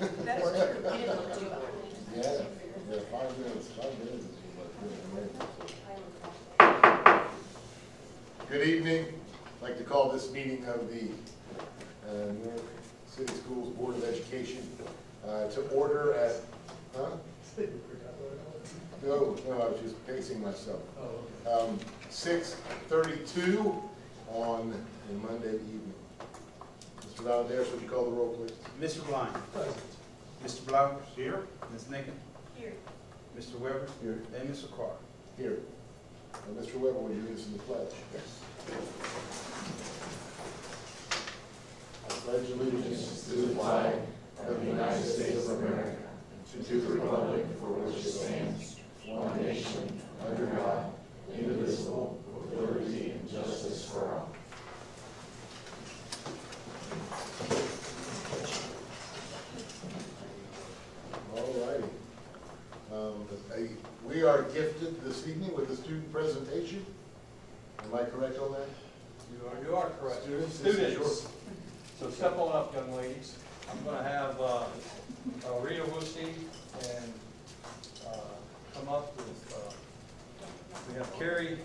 That's true. He didn't look too bad. Yeah, 5 minutes, 5 minutes. Good evening. I'd like to call this meeting of the Newark City Schools Board of Education to order at, No, I was just pacing myself. 6:32 on a Monday evening. Mr. Valadares, would you call the roll, please? Mr. Blind. Present. Mr. Blowers. Here. Ms. Nicken. Here. Mr. Weber. Here. And Mr. Carr. Here. Mr. Weber, would you lead us in the pledge? Yes. I pledge allegiance to the flag of the United States of America, and to the republic for which it stands, one nation, under God, indivisible, with liberty and justice for all. All righty. We are gifted this evening with a student presentation. Am I correct on that? You are correct. Students. So step on up, young ladies. I'm going to have Rita Woosty and come up with, we have Carrie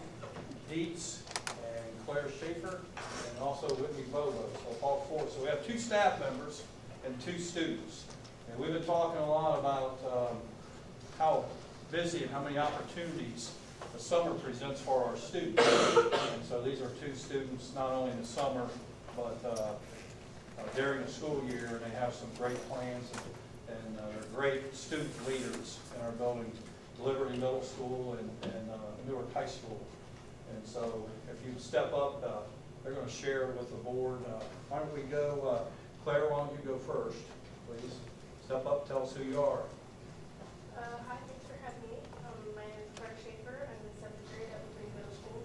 Dietz and Claire Schaefer and also Whitney Bobo, so all four. So we have 2 staff members and 2 students. And we've been talking a lot about how busy and how many opportunities the summer presents for our students. And so these are 2 students, not only in the summer, but during the school year, and they have some great plans, and they're great student leaders in our building, Liberty Middle School and Newark High School. And so if you step up, they're going to share with the board. Why don't we go, Claire, why don't you go first, please? Step up, tell us who you are. Hi, thanks for having me. My name is Claire Schaefer. I'm in 7th grade at Liberty Middle School.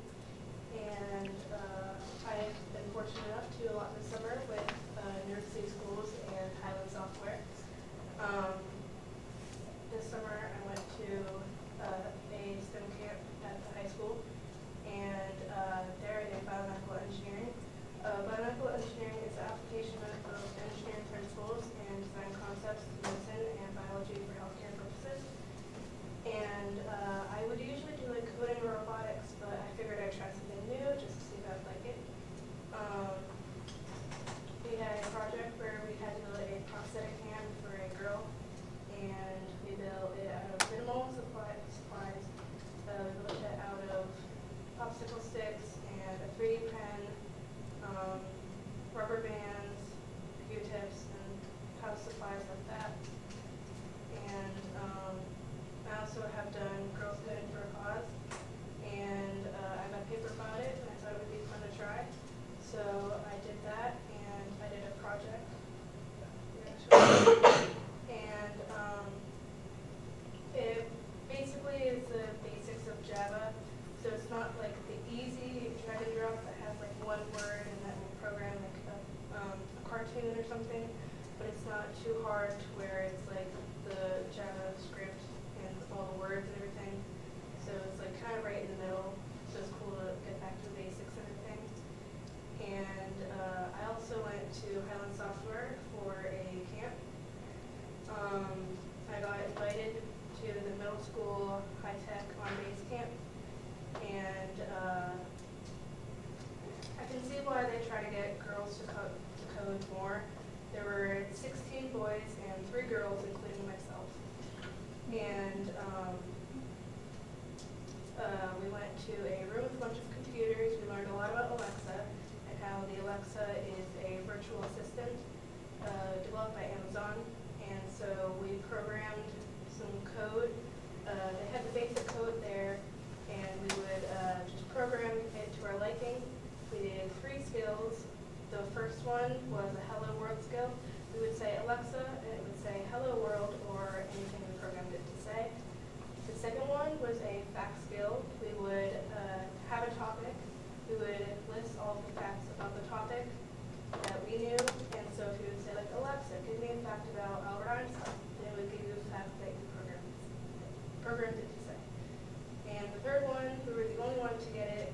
And I've been fortunate enough to do a lot this summer with Newark City Schools and Highland Software. This summer I went to a STEM camp at the high school, and there I did biomedical engineering. Biomedical engineering is the application of engineering principles and design concepts to medicine and biology for healthcare purposes. And I would usually do like coding or robotics, but I figured I'd try something new just to see if I'd like it. We had a project where we had to build a prosthetic hand for a girl, and we built it out of minimal supplies. We built it out of popsicle sticks and a 3D pen, rubber bands, Q-tips, and house supplies like that. And I also have done Girls Coding for a Cause, and I got paper about it, and I thought it would be fun to try. So I did that, and I did a project. And it basically is the basics of Java. So it's not like the easy drag and drop that has like one word and that will program like a cartoon or something, but it's not too hard to where it's like the JavaScript and all the words and everything. So it's like kind of right in the middle. So it's cool to get back to the basics and everything. And I also went to Highland Software for a camp. I got invited to the middle school high-tech on-base camp, and I can see why they try to get girls to code more. There were 16 boys and 3 girls, including myself. And we went to a room with a bunch of computers. We learned a lot about Alexa and how the Alexa is a virtual assistant developed by Amazon. And so we programmed some code. They had the basic code there, and we would just program it to our liking. We did 3 skills. The first one was a hello world skill. We would say Alexa, and it would say hello world or anything we programmed it to say. The second one was a fact skill. We would have a topic. We would list all the facts about the topic that we knew. And so if you would say like, Alexa, give me a fact about Albert Einstein, then it would give you a fact that you programmed it to say. And the third one, we were the only one to get it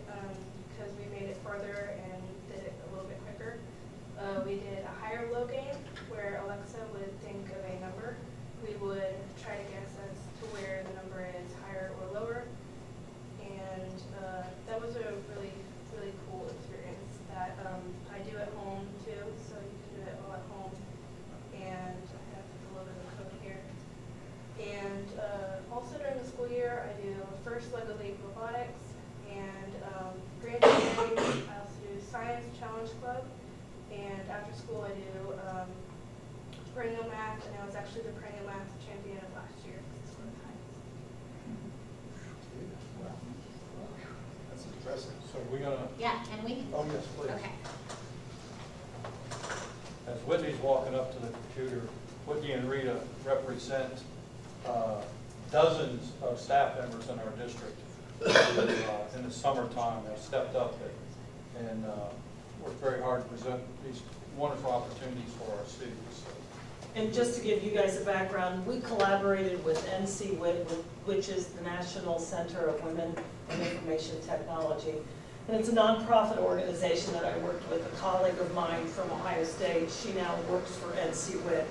because we made it farther and did it a little bit quicker. We did a higher low game where Alexa would think of a number after school I do perennial math, and I was actually the perennial math champion of last year. That's impressive. So we're gonna, Yeah, can we? Oh, yes, please. Okay. as Whitney's walking up to the computer, Whitney and Rita represent dozens of staff members in our district who, in the summertime, have stepped up and worked very hard to present these wonderful opportunities for our students. And just to give you guys a background, we collaborated with NCWIT, which is the National Center of Women in Information Technology. And it's a nonprofit organization that I worked with, a colleague of mine from Ohio State. She now works for NCWIT,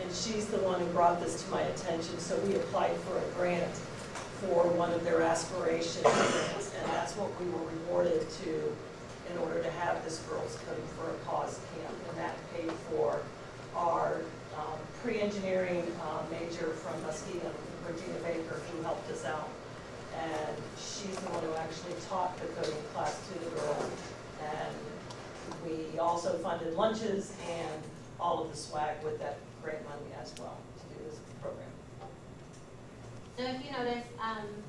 and she's the one who brought this to my attention. So we applied for a grant for one of their aspiration grants, and that's what we were rewarded to in order to have this Girls Coding for a Cause camp. And that paid for our pre-engineering major from Muskegon, Regina Baker, who helped us out. And she's the one who actually taught the coding class to the girls. And we also funded lunches and all of the swag with that grant money as well to do this program. So if you notice,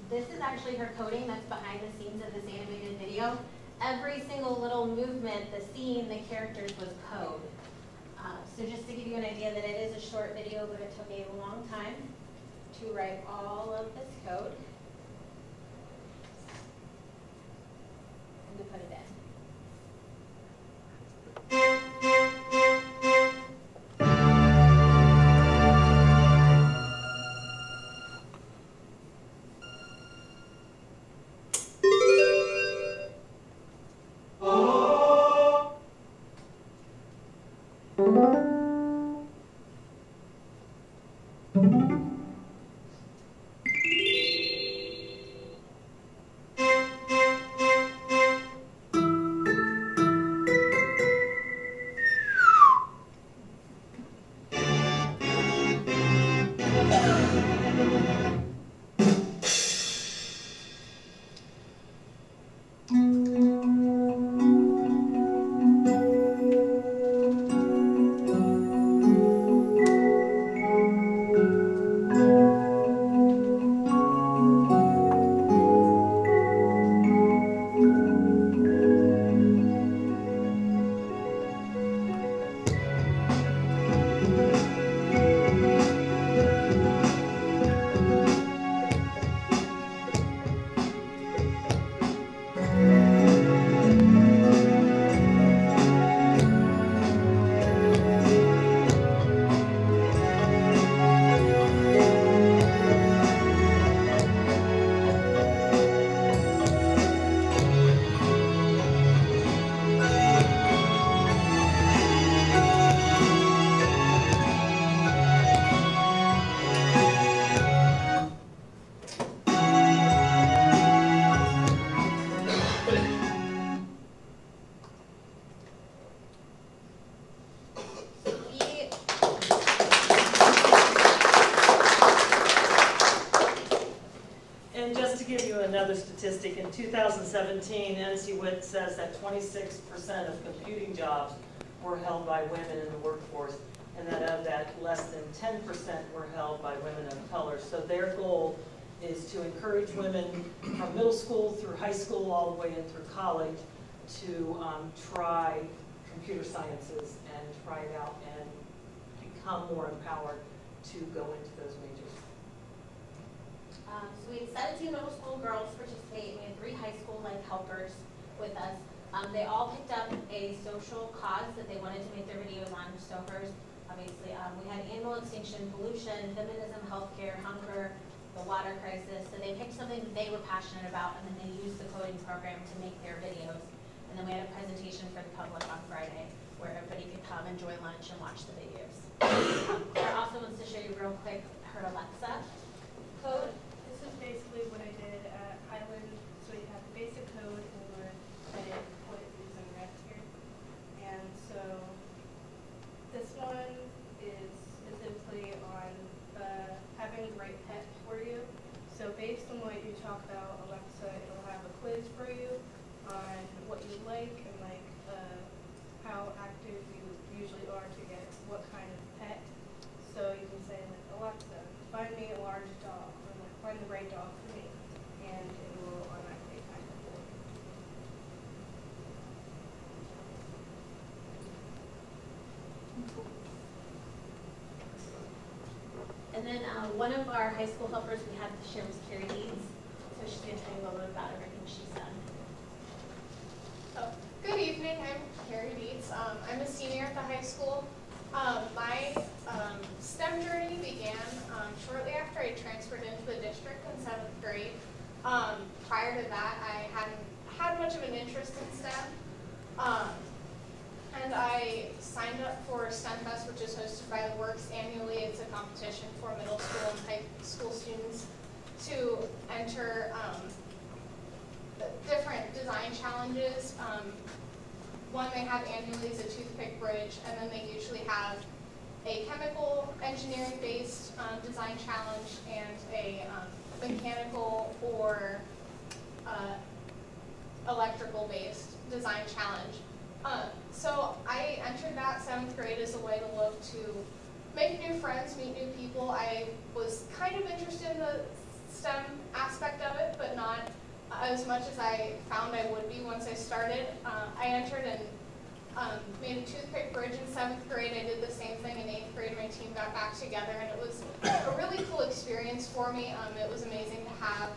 this is actually her coding that's behind the scenes of this animated video. Every single little movement, the scene, the characters was code. So just to give you an idea that it is a short video, but it took a long time to write all of this code and to put it in. Another statistic, in 2017, NCWIT says that 26% of computing jobs were held by women in the workforce, and that of that, less than 10% were held by women of color. So their goal is to encourage women from middle school through high school, all the way in through college, to try computer sciences and try it out and become more empowered to go into those majors. So we had 17 middle school girls participate. We had 3 high school like helpers with us. They all picked up a social cause that they wanted to make their videos on. So hers, obviously, we had animal extinction, pollution, feminism, healthcare, hunger, the water crisis. So they picked something that they were passionate about, and then they used the coding program to make their videos. And then we had a presentation for the public on Friday where everybody could come, enjoy lunch, and watch the videos. Claire also wants to show you real quick her Alexa code. This is basically what I did at Highland. So you have the basic code, and I did what it is in red here. And so this one is specifically on having the right pet for you. So based on what you talk about, Alexa, it'll have a quiz for you on what you like and like how active you And then one of our high school helpers we had this year was Carrie Deeds. So she's going to tell you a little bit about everything she's done. Oh, good evening, I'm Carrie Dietz. I'm a senior at the high school. My STEM journey began shortly after I transferred into the district in 7th grade. Prior to that, I hadn't had much of an interest in STEM. And I signed up for STEM Fest, which is hosted by the Works annually. It's a competition for middle school and high school students to enter different design challenges. One they have annually is a toothpick bridge, and then they usually have a chemical engineering-based design challenge and a mechanical or electrical-based design challenge. So I entered that 7th grade as a way to look to make new friends, meet new people. I was kind of interested in the STEM aspect of it, but not as much as I found I would be once I started. I entered and made a toothpick bridge in 7th grade. I did the same thing in 8th grade. My team got back together, and it was a really cool experience for me. It was amazing to have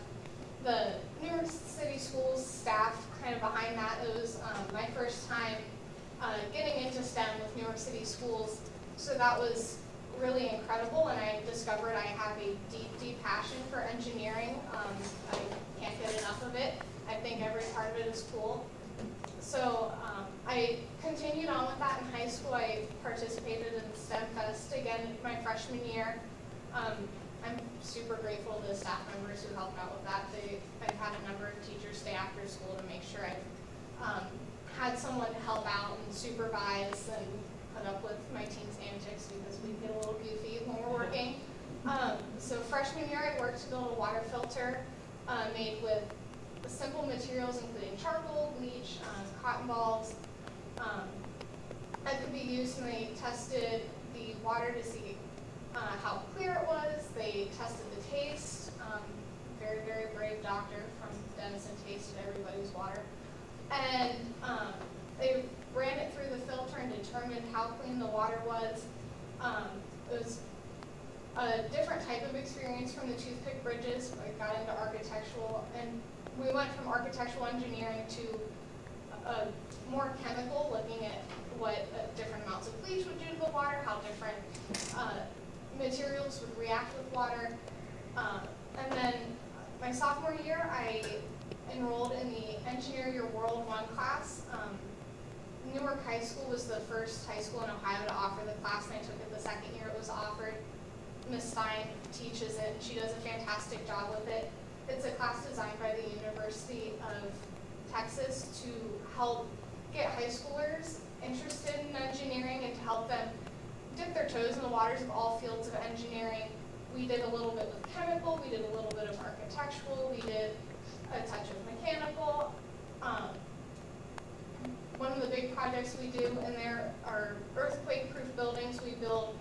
the Newark City Schools staff kind of behind that. It was my first time getting into STEM with Newark City Schools, so that was really incredible, and I discovered I have a deep, deep passion for engineering. I can't get enough of it. I think every part of it is cool. So I continued on with that in high school. I participated in STEM Fest again my freshman year. I'm super grateful to the staff members who helped out with that. I've had a number of teachers stay after school to make sure I've had someone to help out and supervise and put up with my team's antics because we get a little goofy when we're working. So freshman year I worked to build a water filter made with simple materials including charcoal, bleach, cotton balls. That could be used, and they tested the water to see how clear it was. They tested the taste. Very, very brave doctor from Denison tasted everybody's water. And they ran it through the filter and determined how clean the water was. It was a different type of experience from the toothpick bridges. I got into architectural, and we went from architectural engineering to more chemical, looking at what different amounts of bleach would do to the water, how different materials would react with water. And then my sophomore year, I enrolled in the Engineer Your World 1 class. Newark High School was the first high school in Ohio to offer the class, and I took it the second year it was offered. Ms. Stein teaches it, and she does a fantastic job with it. It's a class designed by the University of Texas to help get high schoolers interested in engineering and to help them dip their toes in the waters of all fields of engineering. We did a little bit with chemical, we did a little bit of architectural, we did a touch of mechanical. One of the big projects we do in there are earthquake-proof buildings. We build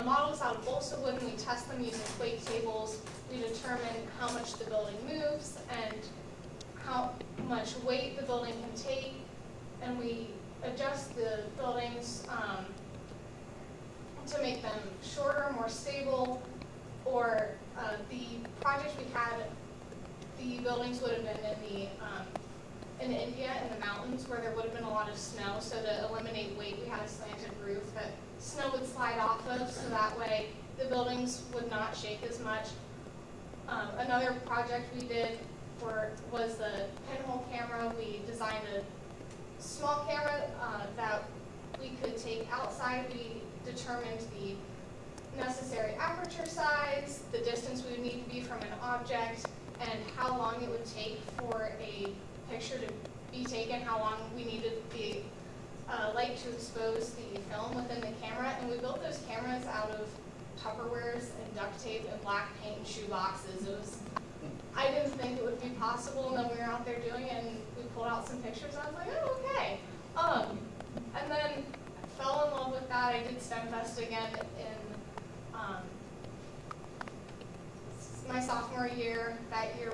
models out of balsa wood, and we test them using quake tables. We determine how much the building moves and how much weight the building can take, and we adjust the buildings to make them shorter, more stable. Or the project we had, the buildings would have been in India, in the mountains, where there would have been a lot of snow. So to eliminate weight, we had a slanted roof that snow would slide off of, so that way the buildings would not shake as much. Another project we did was the pinhole camera. We designed a small camera that we could take outside. We determined the necessary aperture size, the distance we would need to be from an object, and how long it would take for a picture to be taken, how long we needed the light to expose the film within the camera. And we built those cameras out of Tupperwares and duct tape and black paint and shoe boxes. I didn't think it would be possible, and then we were out there doing it, and we pulled out some pictures, and I was like, oh, okay. And then I fell in love with that. I did STEM Fest again in my sophomore year. That year,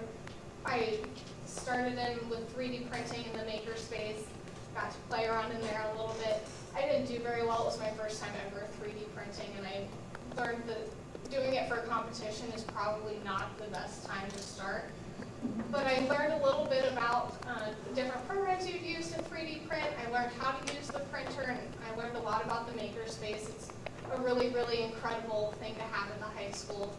I started in with 3D printing in the makerspace, got to play around in there a little bit, I didn't do very well. It was my first time ever 3D printing, and I learned that doing it for a competition is probably not the best time to start. But I learned a little bit about the different programs you'd use to 3D print. I learned how to use the printer, and I learned a lot about the makerspace. It's a really, really incredible thing to have in the high school.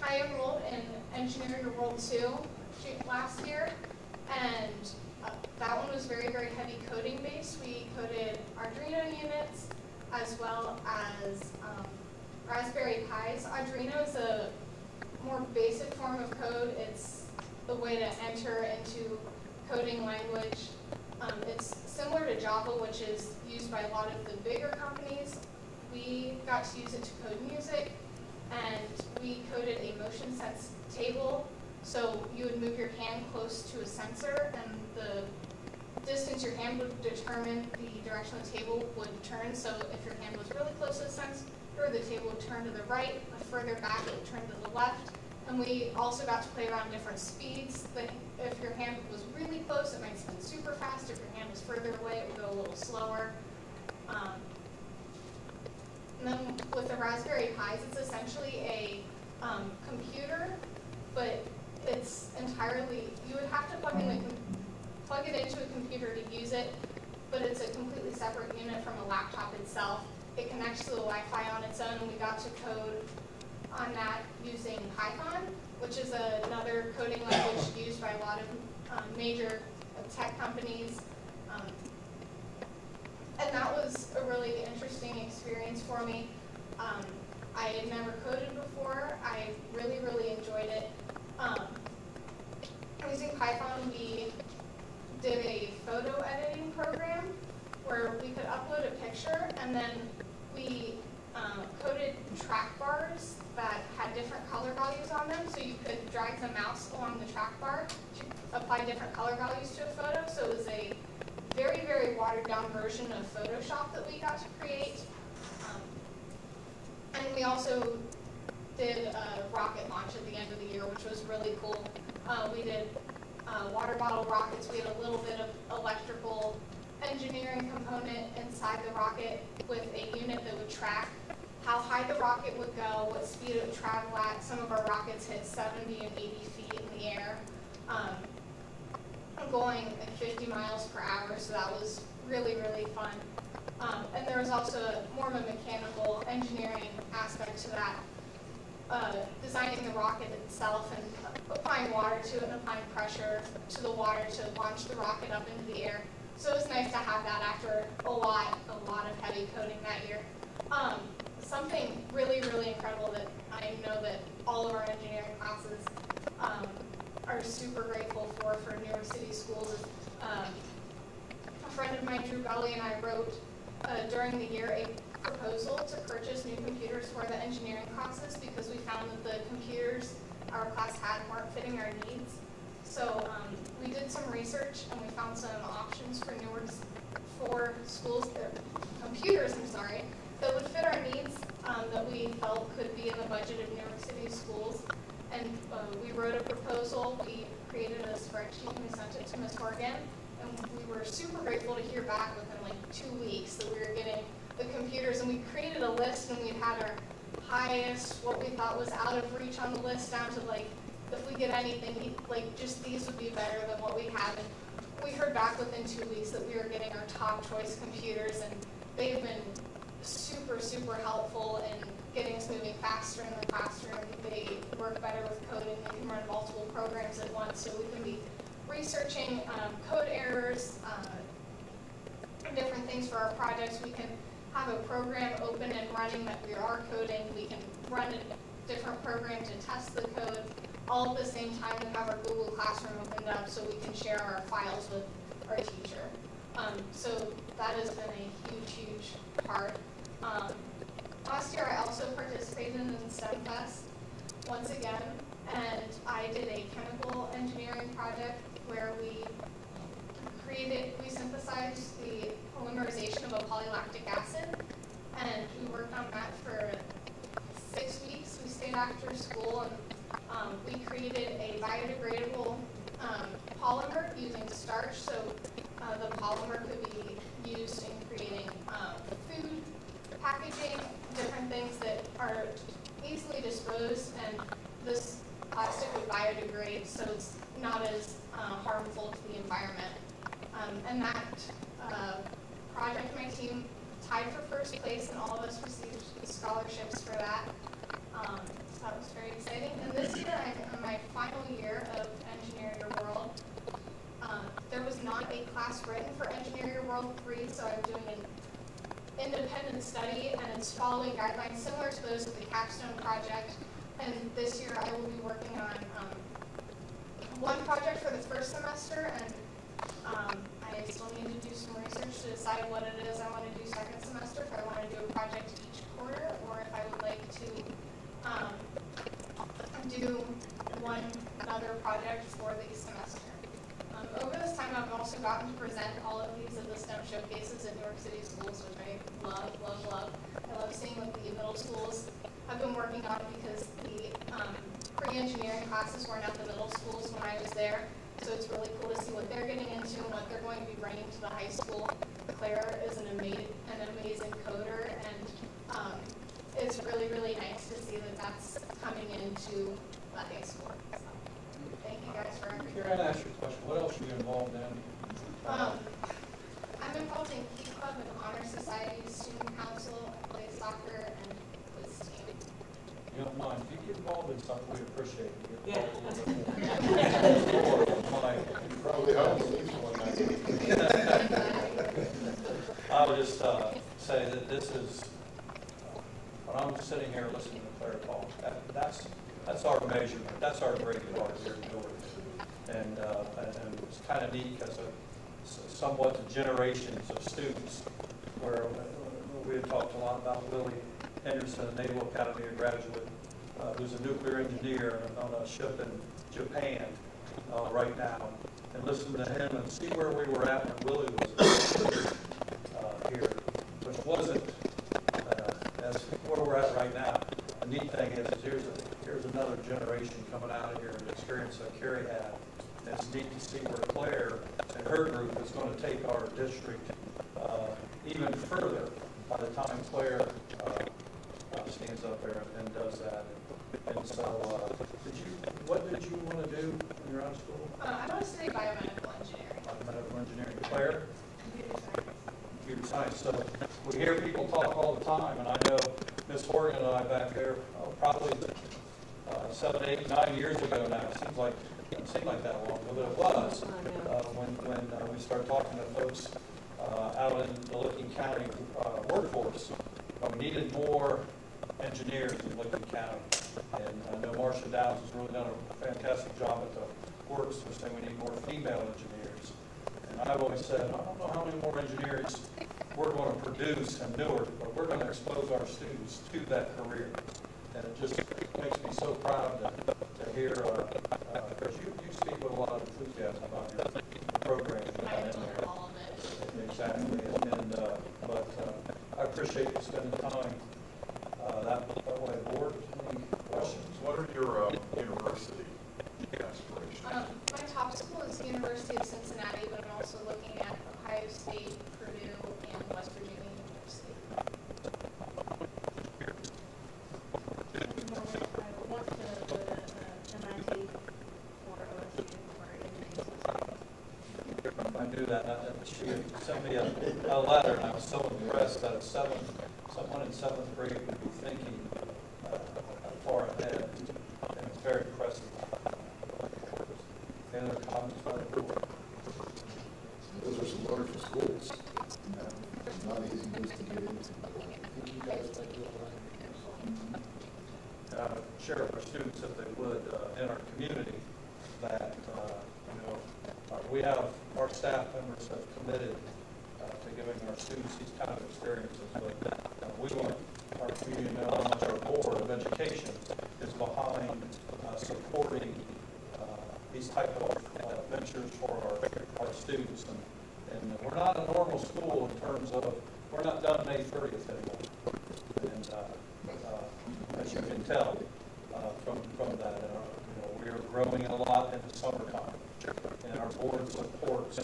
I enrolled in Engineering World 2 last year, and that one was very, very heavy coding based. We coded Arduino units as well as Raspberry Pis. Arduino is a more basic form of code. It's the way to enter into coding language. It's similar to Java, which is used by a lot of the bigger companies. We got to use it to code music, and we coded a motion sense table. So you would move your hand close to a sensor, and the distance your hand would determine the direction the table would turn. So if your hand was really close to the sensor, the table would turn to the right. Further back, it would turn to the left. And we also got to play around different speeds. If your hand was really close, it might spin super fast. If your hand was further away, it would go a little slower. And then with the Raspberry Pis, it's essentially a computer, but it's entirely, you would have to plug it into a computer to use it, but it's a completely separate unit from a laptop itself. It connects to the Wi-Fi on its own, and we got to code on that using Python, which is another coding language used by a lot of major tech companies. And that was a really interesting experience for me. I had never coded before. I really, really enjoyed it. Using Python, we did a photo editing program where we could upload a picture, and then we coded track bars that had different color values on them, so you could drag the mouse along the track bar to apply different color values to a photo. So it was a very, very watered down version of Photoshop that we got to create. And we also did a rocket launch at the end of the year, which was really cool. We did water bottle rockets. We had a little bit of electrical engineering component inside the rocket with a unit that would track how high the rocket would go, what speed it would travel at. Some of our rockets hit 70 and 80 feet in the air, going at 50 miles per hour, so that was really, really fun. And there was also more of a mechanical engineering aspect to that, designing the rocket itself and applying water to it and applying pressure to the water to launch the rocket up into the air. So it was nice to have that after a lot of heavy coding that year. Something really, really incredible that I know that all of our engineering classes are super grateful for Newark City Schools is a friend of mine, Drew Gully, and I wrote during the year a proposal to purchase new computers for the engineering classes because we found that the computers our class had weren't fitting our needs. So we did some research and we found some options for Newark's for schools, computers, that would fit our needs that we felt could be in the budget of Newark City Schools. And we wrote a proposal, we created a spreadsheet and we sent it to Ms. Horgan. And we were super grateful to hear back within like 2 weeks that we were getting the computers. And we created a list and we had our highest, what we thought was out of reach on the list down to like, if we get anything, like just these would be better than what we have. And we heard back within 2 weeks that we were getting our top choice computers, and they've been super, super helpful in getting us moving faster in the classroom. They work better with coding. They can run multiple programs at once, so we can be researching code errors, different things for our projects. We can have a program open and running that we are coding. We can run a different program to test the code. All at the same time, we have our Google Classroom opened up so we can share our files with our teacher. So that has been a huge, huge part. Last year, I also participated in STEM Fest once again, and I did a chemical engineering project where we synthesized the polymerization of a polylactic acid, and we worked on that for 6 weeks. We stayed after school, and we created a biodegradable polymer using starch. So the polymer could be used in creating food, packaging, different things that are easily disposed, and this plastic would biodegrade, so it's not as harmful to the environment. And that project, my team tied for first place, and all of us received scholarships for that. So that was very exciting. And this year, I'm in my final year of Engineer Your World. There was not a class written for Engineer Your World 3, so I'm doing an independent study, and it's following guidelines similar to those of the capstone project. And this year, I will be working on one project for the first semester, and I still need to do some research to decide what it is I want to do second semester, if I want to do a project each quarter, or if I would like to do another project for the semester. Over this time, I've also gotten to present all of these at the STEM showcases at Newark City schools, which I love, love, love. I love seeing what the middle schools have been working on, because the pre-engineering classes weren't at the middle schools when I was there. So it's really cool to see what they're getting into and what they're going to be bringing to the high school. Claire is an amazing coder, and it's really, really nice to see that that's coming into the high school. So, thank you guys for everything. Karen, I asked you a question. What else are you involved in? I'm involved in Key Club and Honor Society, Student Council. I play soccer and quiz team. You don't mind. If you get involved in something, we appreciate it. Yeah. You probably have at least one night. I would just say that this is, when I'm sitting here listening to Claire talk, that's our measurement, that's our grade bar here in Newark. And it's kind of neat because of somewhat the generations of students, where we had talked a lot about Willie Henderson, a Naval Academy graduate, who's a nuclear engineer on a ship in Japan right now, and listen to him and see where we were at when Willie was here, which wasn't as where we're at right now. The neat thing is here's another generation coming out of here and experience that Carrie had. And it's neat to see where Claire and her group is going to take our district even further by the time Claire stands up there and does that. And so, what did you want to do when you were out of school? I want to study biomedical engineering. Biomedical engineering. Claire? Computer science. Computer science. So we hear people talk all the time, and I know Miss Horgan and I back there probably 7, 8, 9 years ago now. It seems like that long, but it was when we started talking to folks out in the Licking County workforce. We needed more engineers in Licking County, and I know Marcia Downs has really done a fantastic job at the works for saying we need more female engineers. And I've always said, I don't know how many more engineers we're going to produce in Newark, but we're going to expose our students to that career. And it just makes me so proud to hear, because you speak with a lot of enthusiasm about your program. I love all of it. Exactly. But I appreciate you spending time that way. Board, any questions? What are your university aspirations? My top school is the University of Cincinnati, but I'm also looking at Ohio State, Purdue, and West Virginia University. I want to go to MIT or OSU for engineering. I knew that. She sent me a letter, and I was so impressed that someone in 7th grade would be thinking far ahead, and it's very impressive. Any other comments by the board? Those are some wonderful schools. Not easy ones to get into. I think you guys might do all right. Share with our students, if they would, in our community, that we have our staff members have committed to giving our students these kind of experiences. But we want our community to know how much our Board of Education is behind supporting these type of ventures for our students. And we're not a normal school in terms of, we're not done May 30th anymore. And as you can tell from that, we are growing a lot in the summertime. And our board supports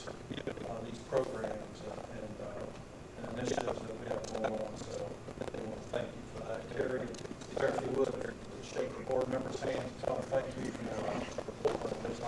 these programs and initiatives that we have going on. So I want to thank you for that. Carrie, if you would, shake the board members' hands, tell them thank you for this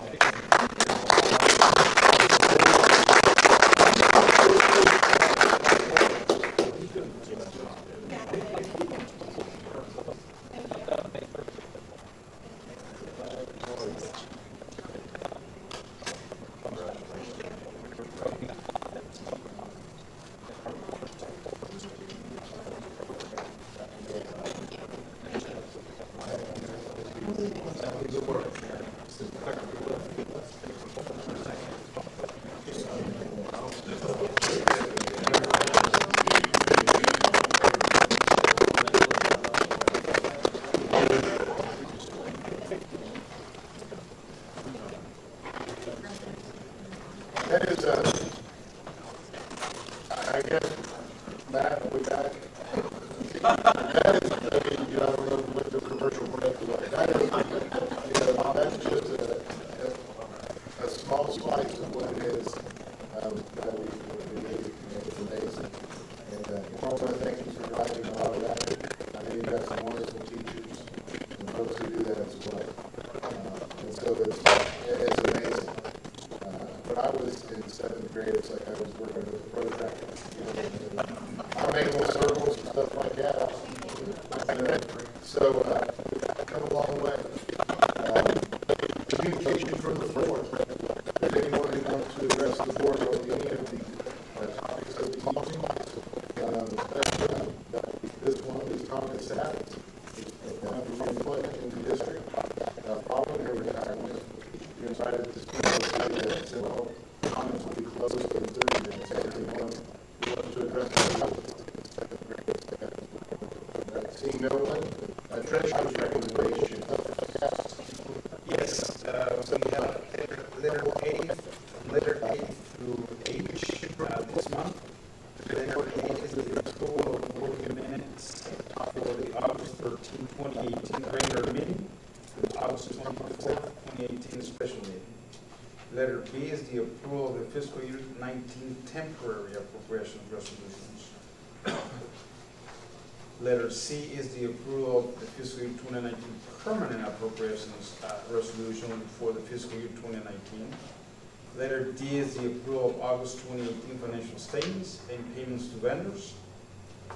That is, I guess, Matt, are we back? That is, I mean, I don't know what the commercial break was. That is, that's just a small slice of what it is that we do. It's amazing. And I want to thank you for driving a lot of that. I know you've got some wonderful teachers and folks who do that as well. And so it's amazing. When I was in 7th grade, it's like I was working with a protractor. I'm making little circles and stuff like that. So we've come a long way. Communication from the floor. If anyone who wants to address the board on any of the topics of the evening, this one is Thomas Savage, employment in the district, following her retirement. You're invited to speak on the so comments will be closed in 30 minutes. Everyone to address the topic. Seeing no one, treasurer's recommendation. Yes, we have letter A through H this month. Letter A is the approval of working minutes for the August 13, 2018 regular meeting, the August 24, 2018 special meeting. Letter B is the approval of the fiscal year 19 temporary appropriations resolutions. Letter C is the approval of the fiscal year 2019 permanent appropriations resolution for the fiscal year 2019. Letter D is the approval of August 2018 financial statements and payments to vendors.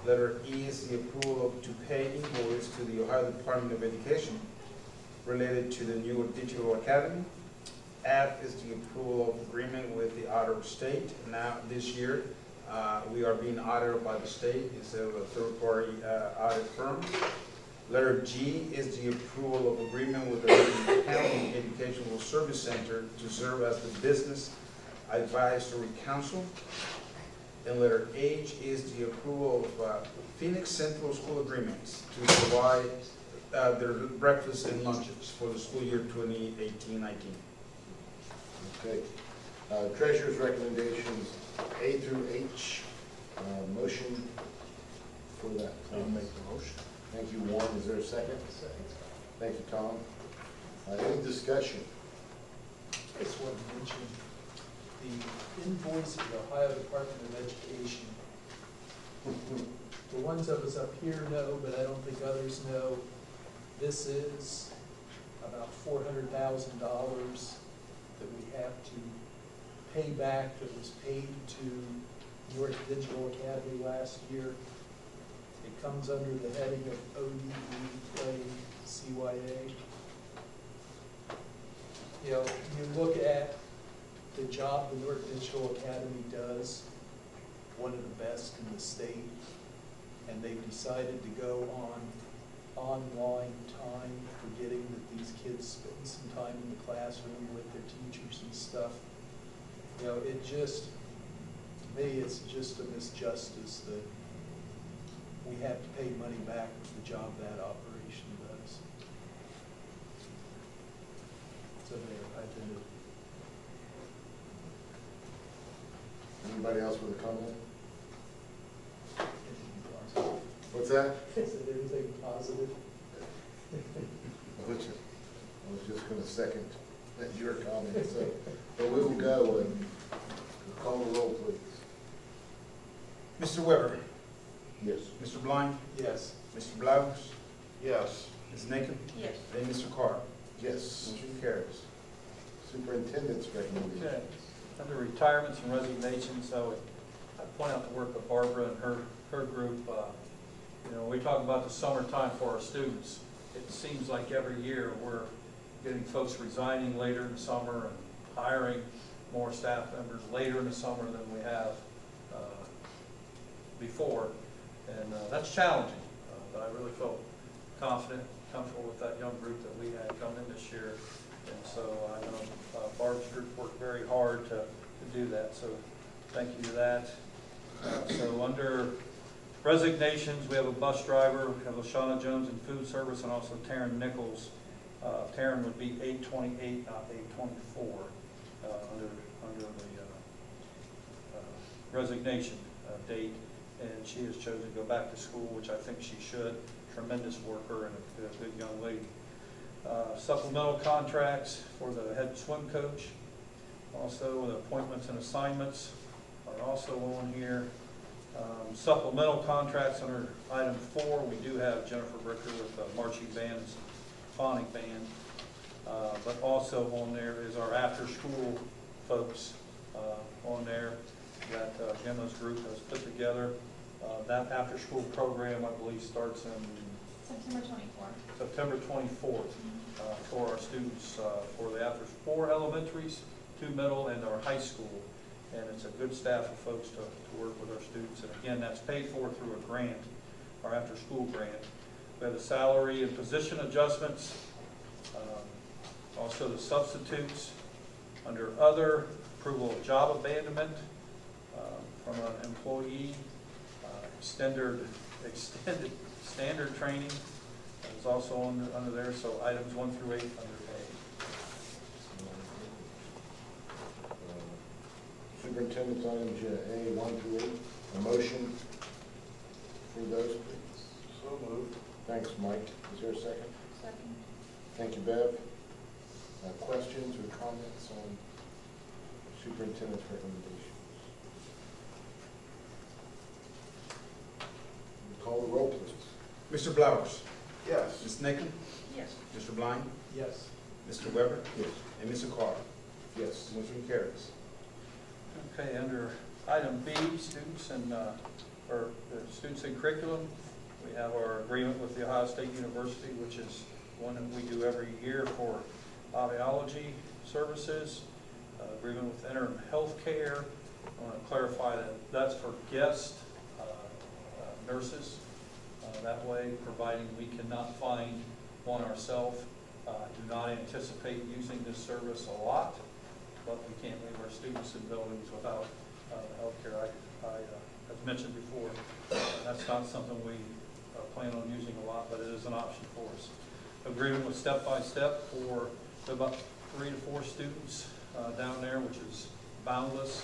Letter E is the approval to pay invoice to the Ohio Department of Education related to the Newark Digital Academy. F is the approval of agreement with the auditor of state. Now, this year, we are being audited by the state instead of a third-party audit firm. Letter G is the approval of agreement with the Lincoln County Educational Service Center to serve as the Business Advisory Council. And letter H is the approval of Phoenix Central School agreements to provide their breakfast and lunches for the school year 2018-19. Okay. Treasurer's recommendations A through H. Motion for that. I'll make the motion. Thank you, Warren. Is there a second? Second. Thank you, Tom. Any discussion? I just want to mention the invoice for the Ohio Department of Education. The ones of us up here know, but I don't think others know, this is about $400,000 that we have to pay back that was paid to Newark Digital Academy last year. It comes under the heading of ODE-CYA. You know, you look at the job the Newark Digital Academy does, one of the best in the state, and they've decided to go on online time, forgetting that these kids spend some time in the classroom with their teachers and stuff. You know, it just, to me, it's just a misjustice that we have to pay money back for the job that operation does. So there, I've been. Anybody else with a comment? What's that? Is it anything positive? I was just going to second your comment. So, but we will go. Call the roll, please. Mr. Weber, Yes. Mr. Blind, Yes. Mr. Blowers, Yes. Ms. Nakam, Yes. and Mr. Carr. Yes. Motion carries. Superintendent's recommendation. Okay, under retirements and resignations, I would point out the work of Barbara and her group. You know, we talk about the summertime for our students. It seems like every year we're getting folks resigning later in the summer and hiring more staff members later in the summer than we have before. And that's challenging, but I really felt confident, comfortable with that young group that we had come in this year. And so I know Barb's group worked very hard to do that, so thank you to that. So under resignations, we have a bus driver, we have LaShawna Jones in food service, and also Taryn Nichols. Taryn would be 8/28, not 8/24, under the resignation date, and she has chosen to go back to school, which I think she should. Tremendous worker and a good young lady. Supplemental contracts for the head swim coach. Also, the appointments and assignments are also on here. Supplemental contracts under item 4, we do have Jennifer Bricker with the marching band and symphonic band. But also on there is our after-school folks on there that Gemma's group has put together. That after-school program, I believe, starts in September 24th. September 24th for our students, for the after 4 elementaries, 2 middle, and our high school. And it's a good staff of folks to work with our students. And again, that's paid for through a grant, our after-school grant. We have the salary and position adjustments, also the substitutes. Under other, approval of job abandonment from an employee, extended standard training is also under there. So items 1 through 8 under Superintendent's items A 1 through 8. A motion for those, please. So moved. Thanks, Mike. Is there a second? Second. Thank you, Bev. Questions or comments on superintendent's recommendations? Call the roll, please. Mr. Blowers, Yes. Ms. Nakam, Yes. Mr. Blind, Yes. Mr. Weber, Yes. and Mr. Carr. Yes. Motion carries. Okay, under item B, students and or students in curriculum, we have our agreement with the Ohio State University, which is one that we do every year for audiology services. Agreement with interim health care. I want to clarify that that's for guest nurses. That way, providing we cannot find one ourselves. Do not anticipate using this service a lot, but we can't leave our students in buildings without health care. As mentioned before, that's not something we plan on using a lot, but it is an option for us. Agreement with Step by Step for about 3 to 4 students down there, which is boundless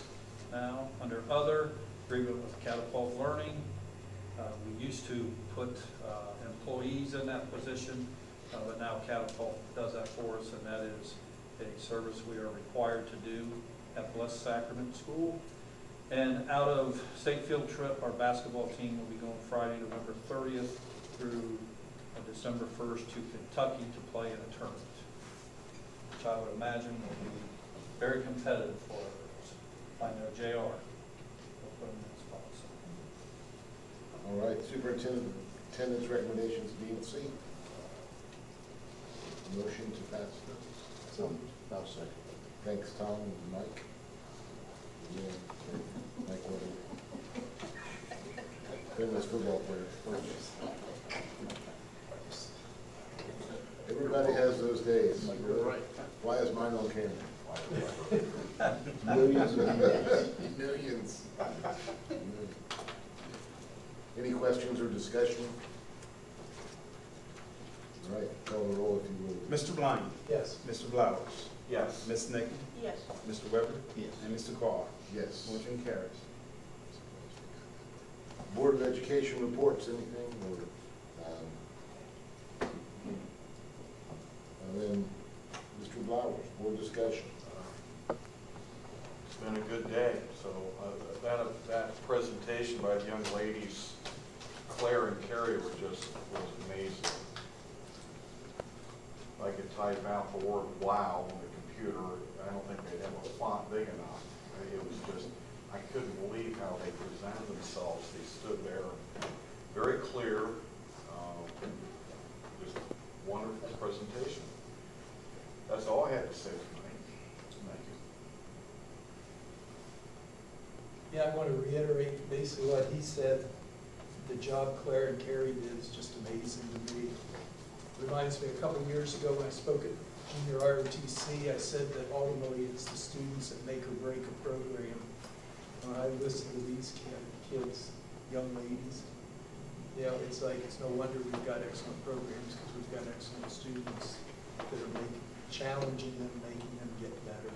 now. Under other, agreement with Catapult Learning. We used to put employees in that position, but now Catapult does that for us, and that is a service we are required to do at Blessed Sacrament School. And out of state field trip, our basketball team will be going Friday, November 30th through December 1st to Kentucky to play in a tournament, which I would imagine will be very competitive for us. I know JR will put them in this spot. All right, superintendent's recommendations B and C. Motion to pass those. So, I'll second. Thanks, Tom and Mike. Yeah, Mike, famous football player. Everybody has those days. You're right. Why is mine on camera? Millions of emails. Millions. Any questions or discussion? All right, call the roll if you will. Mr. Blind, Yes. Mr. Blowers, Yes. Ms. Nakam, Yes. Mr. Weber, Yes. and Mr. Carr. Yes. Motion carries. Board of Education reports, anything, or, and then Mr. Blowers, board discussion. been a good day. So that presentation by the young ladies, Claire and Carrie, was amazing. I could type out the word "wow" on the computer. I don't think they'd have a font big enough. It was just, I couldn't believe how they presented themselves. They stood there, very clear, just wonderful presentation. That's all I had to say tonight. Thank you. Yeah, I want to reiterate basically what he said. The job Claire and Carrie did is just amazing to me. Reminds me, a couple of years ago when I spoke at Junior ROTC, I said that ultimately it's the students that make or break a program. When I listen to these kids, young ladies, you know, it's like, it's no wonder we've got excellent programs, because we've got excellent students that are challenging them, making them get better.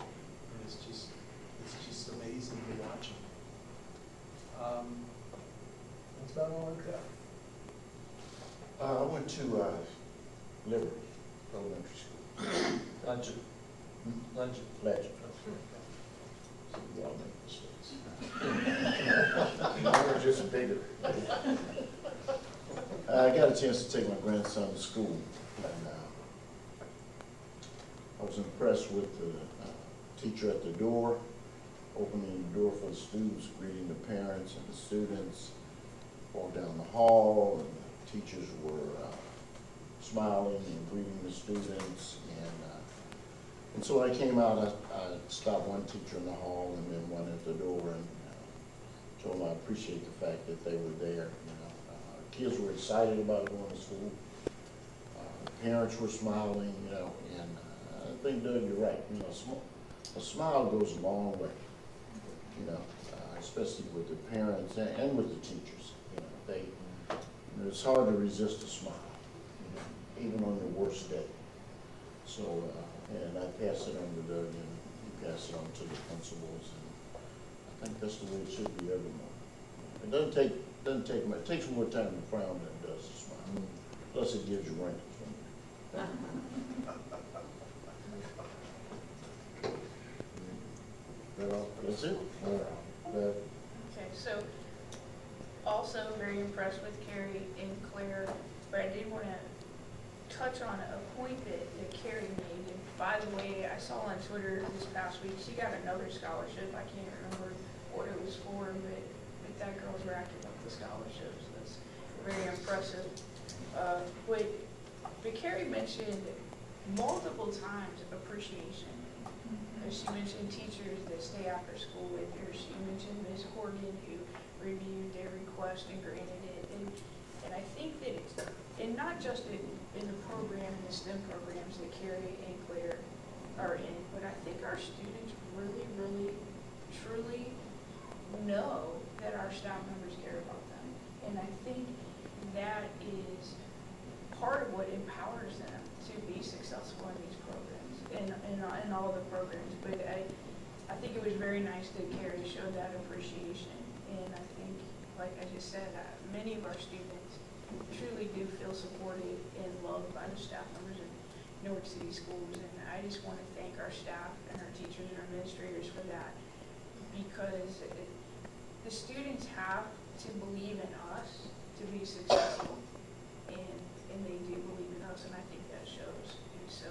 And it's just amazing to watch them. That's about all I've got. I went to Liberty Elementary School. Legend. Legend. So we all make mistakes. We're just bigger. I got a chance to take my grandson to school, and I was impressed with the teacher at the door, opening the door for the students, greeting the parents and the students. Walked down the hall, and the teachers were smiling and greeting the students. And so when I came out, I stopped one teacher in the hall and then one at the door, and told them I appreciate the fact that they were there. Kids were excited about going to school. Parents were smiling, and I think, Doug, you're right. A smile goes a long way, especially with the parents and with the teachers. It's hard to resist a smile, even on your worst day. So, and I pass it on to Doug, and he passes it on to the principals, and I think that's the way it should be every morning. It doesn't take much. It takes more time to frown than it does to smile. Plus, it gives you wrinkles. That's it. Okay, so also very impressed with Carrie and Claire, but I did want to touch on a point that Carrie made. And by the way, I saw on Twitter this past week, she got another scholarship. I can't remember what it was for, but that girl's racking up the scholarships. That's very impressive. But Carrie mentioned multiple times appreciation. She mentioned teachers that stay after school with her. She mentioned Ms. Horgan, who reviewed their request and granted it. And I think that it's, and not just in the program, the STEM programs that Carrie and Claire are in, but I think our students really, really, truly know that our staff members care about them. And I think that is part of what empowers them to be successful in these programs, in all the programs. But I think it was very nice that Carrie showed that appreciation. And I think, like I just said, many of our students truly do feel supported and loved by the staff members in Newark City Schools. And I just want to thank our staff and our teachers and our administrators for that, because the students have to believe in us to be successful, and they do believe in us, and I think that shows. And so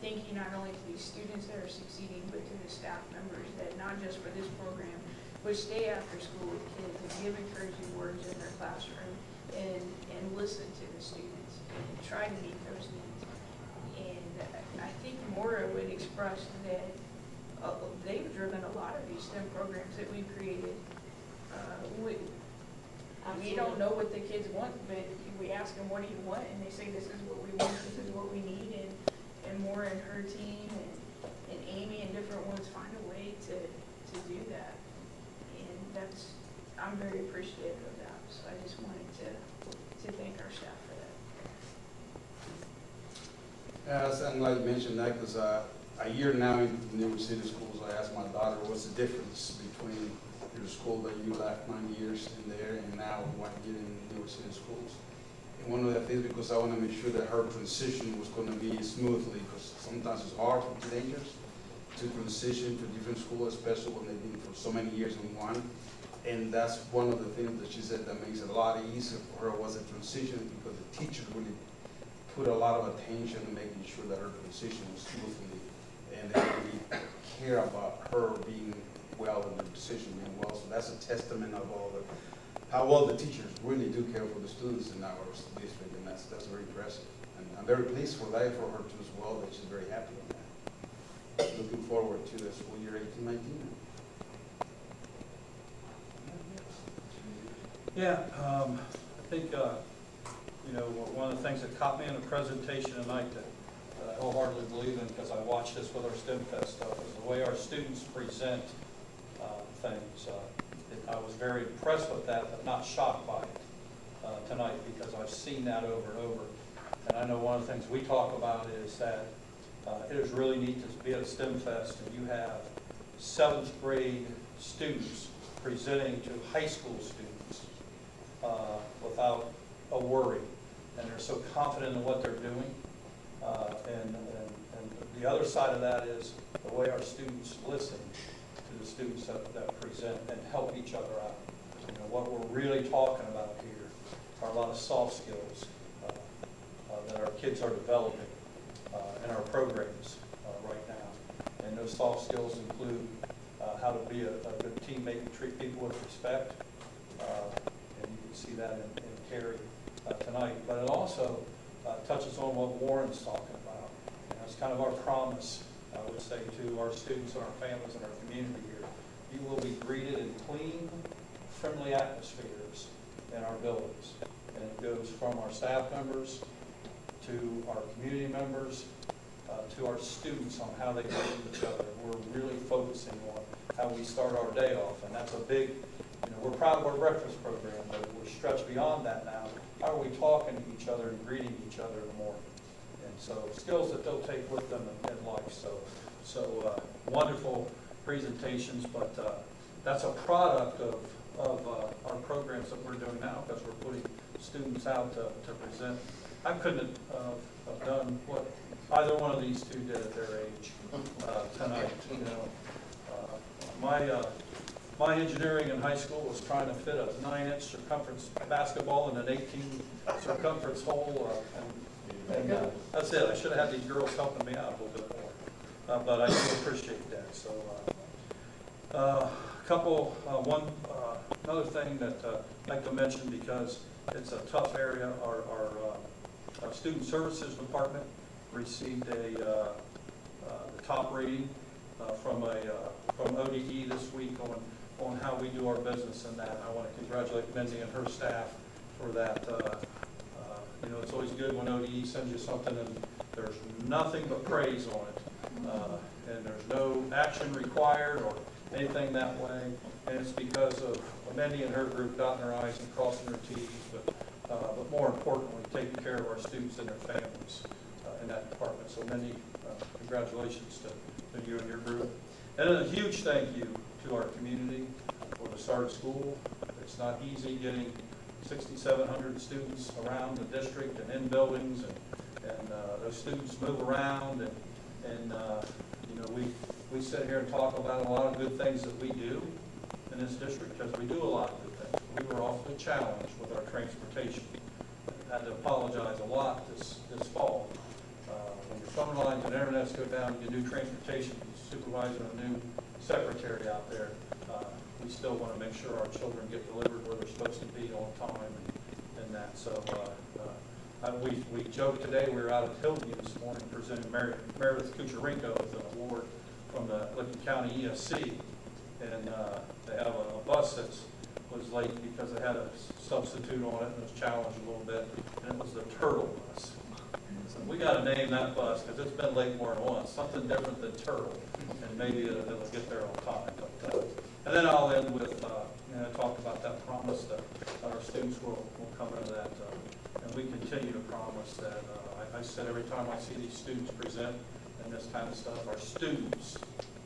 thank you not only to these students that are succeeding, but to the staff members that not just for this program, but stay after school with kids and give encouraging words in their classroom and listen to the students and try to meet those needs. And I think Maura would express that they've driven a lot of these STEM programs that we've created. We don't know what the kids want, but we ask them, what do you want? And they say, this is what we want, this is what we need. And Maura and her team and Amy and different ones find a way to do that. And I'm very appreciative of that. So I just wanted to thank our staff for that. Yes, and like you mentioned that, because a year now in Newark City Schools, I asked my daughter, what's the difference between your school that you left 9 years in there and now 1 year in Newark City Schools? And one of the things, because I want to make sure that her transition was going to be smoothly, because sometimes it's hard for teenagers. to transition to different schools, especially when they've been for so many years in one. And that's one of the things that she said that makes it a lot easier for her was a transition, because the teachers really put a lot of attention in making sure that her transition was smoothly, and they really care about her being well and the decision being well. So that's a testament of how well the teachers really do care for the students in our district, and that's very impressive. And I'm very pleased for that, for her too as well, that she's very happy on that. Looking forward to the school year 18-19. Yeah, I think, you know, one of the things that caught me in the presentation tonight that I wholeheartedly believe in, because I watched this with our STEM Fest stuff, is the way our students present things. I was very impressed with that, but not shocked by it tonight, because I've seen that over and over. And I know one of the things we talk about is that it is really neat to be at a STEM Fest and you have 7th grade students presenting to high school students without a worry. And they're so confident in what they're doing. And the other side of that is the way our students listen to the students that present and help each other out. You know, what we're really talking about here are a lot of soft skills that our kids are developing in our programs right now. And those soft skills include how to be a good teammate and treat people with respect. And you can see that in Carrie tonight. But it also touches on what Warren's talking about. And that's kind of our promise, I would say, to our students and our families and our community here. You will be greeted in clean, friendly atmospheres in our buildings. And it goes from our staff members to our community members, to our students on how they treat each other. We're really focusing on how we start our day off, and that's a big, you know, we're proud of our breakfast program, but we're stretched beyond that now. How are we talking to each other and greeting each other in the morning? And so skills that they'll take with them in life. So wonderful presentations, but that's a product of our programs that we're doing now, because we're putting students out to present. I couldn't have done what either one of these two did at their age tonight. You know, my engineering in high school was trying to fit a 9-inch circumference basketball in an 18 circumference hole, and that's it. I should have had these girls helping me out a little bit more, but I do appreciate that. So, another thing that I'd like to mention, because it's a tough area, our Student Services Department received the top rating from ODE this week on how we do our business in that. I want to congratulate Mindy and her staff for that. You know, it's always good when ODE sends you something and there's nothing but praise on it, and there's no action required or anything that way. And it's because of Mindy and her group dotting their I's and crossing their T's, but more importantly, taking care of our students and their families in that department. So Mindy, congratulations to you and your group. And then a huge thank you to our community for the start of school. It's not easy getting 6,700 students around the district and in buildings, and those students move around, and you know, we sit here and talk about a lot of good things that we do in this district, because we do a lot of good things. We were awfully challenged with our transportation. I had to apologize a lot this fall. When your phone lines and internets go down, you do transportation supervisor and a new secretary out there. We still want to make sure our children get delivered where they're supposed to be on time and that. So we joked today, we were out at Hillview this morning presenting Meredith Kucherenko with an award from the Licking County ESC. And they have a bus that was late because it had a substitute on it and was challenged a little bit, and it was the Turtle bus. So we got to name that bus, because it's been late more than once, something different than Turtle, and maybe it'll get there on time. But, and then I'll end with, you know, talk about that promise that our students will come into that, and we continue to promise that. I said every time I see these students present and this kind of stuff, our students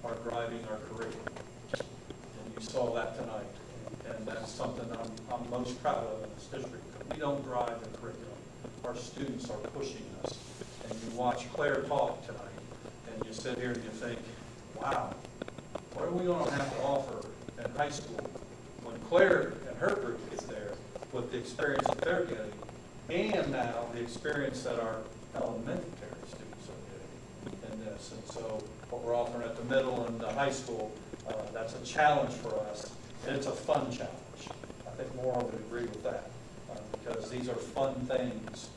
are driving our curriculum. And you saw that tonight. And that's something I'm most proud of in this district. We don't drive the curriculum. Our students are pushing us. And you watch Claire talk tonight, and you sit here and you think, wow, what are we gonna have to offer in high school when Claire and her group is there with the experience that they're getting, and now the experience that our elementary students are getting in this. And so what we're offering at the middle and the high school, that's a challenge for us, and it's a fun challenge. I think Maura would agree with that, because these are fun things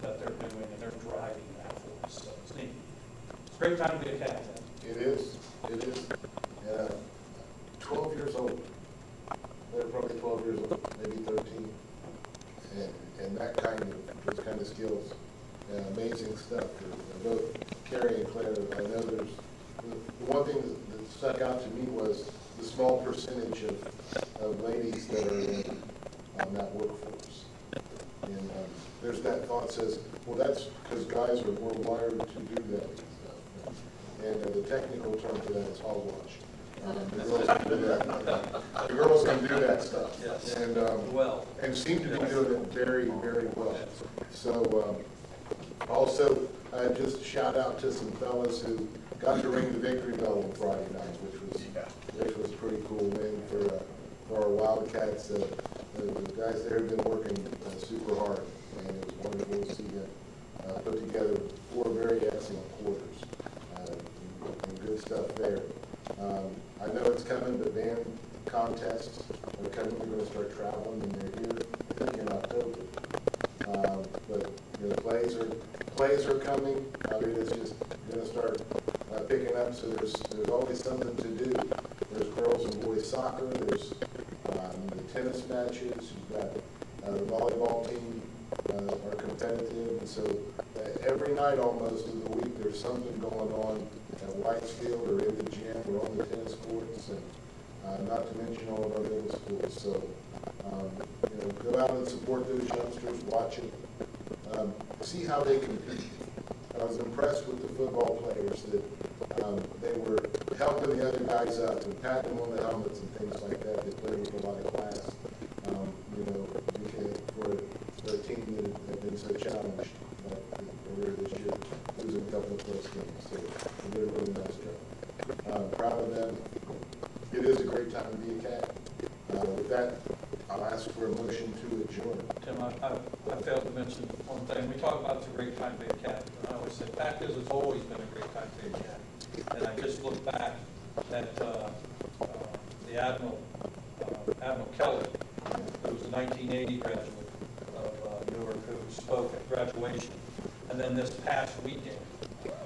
that they're doing, and they're driving that for us. So it's neat. It's a great time to be a cat. It is. 12 years old. They're probably 12 years old, maybe 13. And that kind of, those kind of skills, amazing stuff. Both Carrie and Claire, I know there's, the one thing that stuck out to me was the small percentage of ladies that are in that workforce. And there's that thought says, well, that's because guys are more wired to do that and stuff. And the technical term for that is hogwash. The girls can do that. The girls can do that stuff. Yes. And seem to be doing it very, very well. So also, just shout out to some fellas who got to ring the victory bell on Friday night, which was pretty cool win for our Wildcats. The guys there have been working super hard, and it was wonderful to see them put together 4 very excellent quarters and good stuff there. I know it's coming, but band contests are coming. We're going to start traveling, and they're here, I think, in October. But you know, plays are coming. It is just going to start picking up. So there's always something to do. There's girls and boys soccer. There's the tennis matches. You've got the volleyball team are competitive, and so every night almost of the week there's something going on at Whitesfield or in the gym or on the tennis courts, and not to mention all of our middle schools. So you know, go out and support those youngsters, watch it, see how they compete. I was impressed with the football players that they were helping the other guys up and patting them on the helmets and things like that. They played with a lot of class. You know, for a team that had been so challenged earlier this year, losing a couple of close games. So they did a really nice job. Proud of them. It is a great time to be a cat. With that, I'll ask for a motion to adjourn. Tim, I failed to mention one thing. We talk about it's a great time to be a cat. And I always say, fact is, it's always been a great time to be a cat. And I just looked back at the Admiral Kelly, who was a 1980 graduate of Newark, who spoke at graduation. And then this past weekend,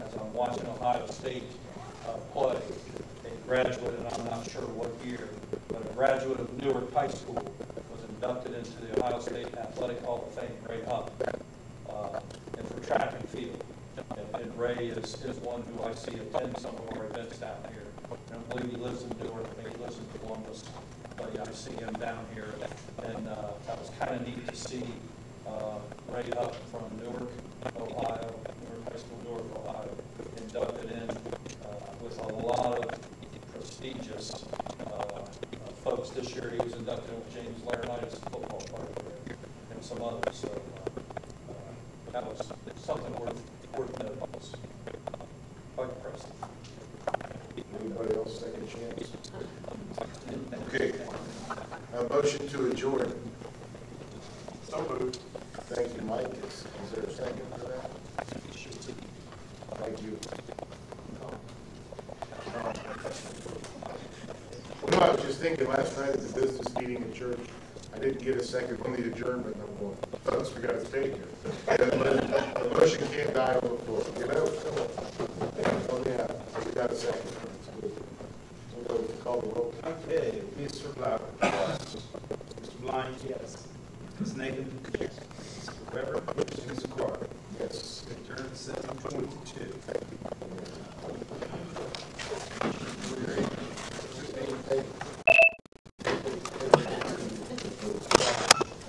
as I'm watching Ohio State play, a graduate, and I'm not sure what year, but a graduate of Newark High School was inducted into the Ohio State Athletic Hall of Fame, Ray Hupp, and for track and field. And Ray is one who I see attend some of our events down here. I don't believe he lives in Newark, I think he lives in Columbus, but yeah, I see him down here. And that was kind of neat to see Ray Hupp from Newark, Ohio, Newark High School, Newark, Ohio, inducted in with a lot of prestigious folks. This year he was inducted with James Laurinaitis, football player, and some others. So that was something worth noting. Quite impressive. Anybody else second chance? Okay. A motion to adjourn. So moved. Thank you, Mike. Is there a second for that? Thank you. You know, I was just thinking last night at the business meeting in church, I didn't get a second on the adjournment. I'm going, folks, we got to stay here. The motion can't die on the floor, you know? Oh, yeah, we got a second. It's good. We'll go call the roll. Okay, Mr. Blau. Mr. Blind. Yes. Ms. Nathan. Yes. Mr. Weber. Mr. Carr.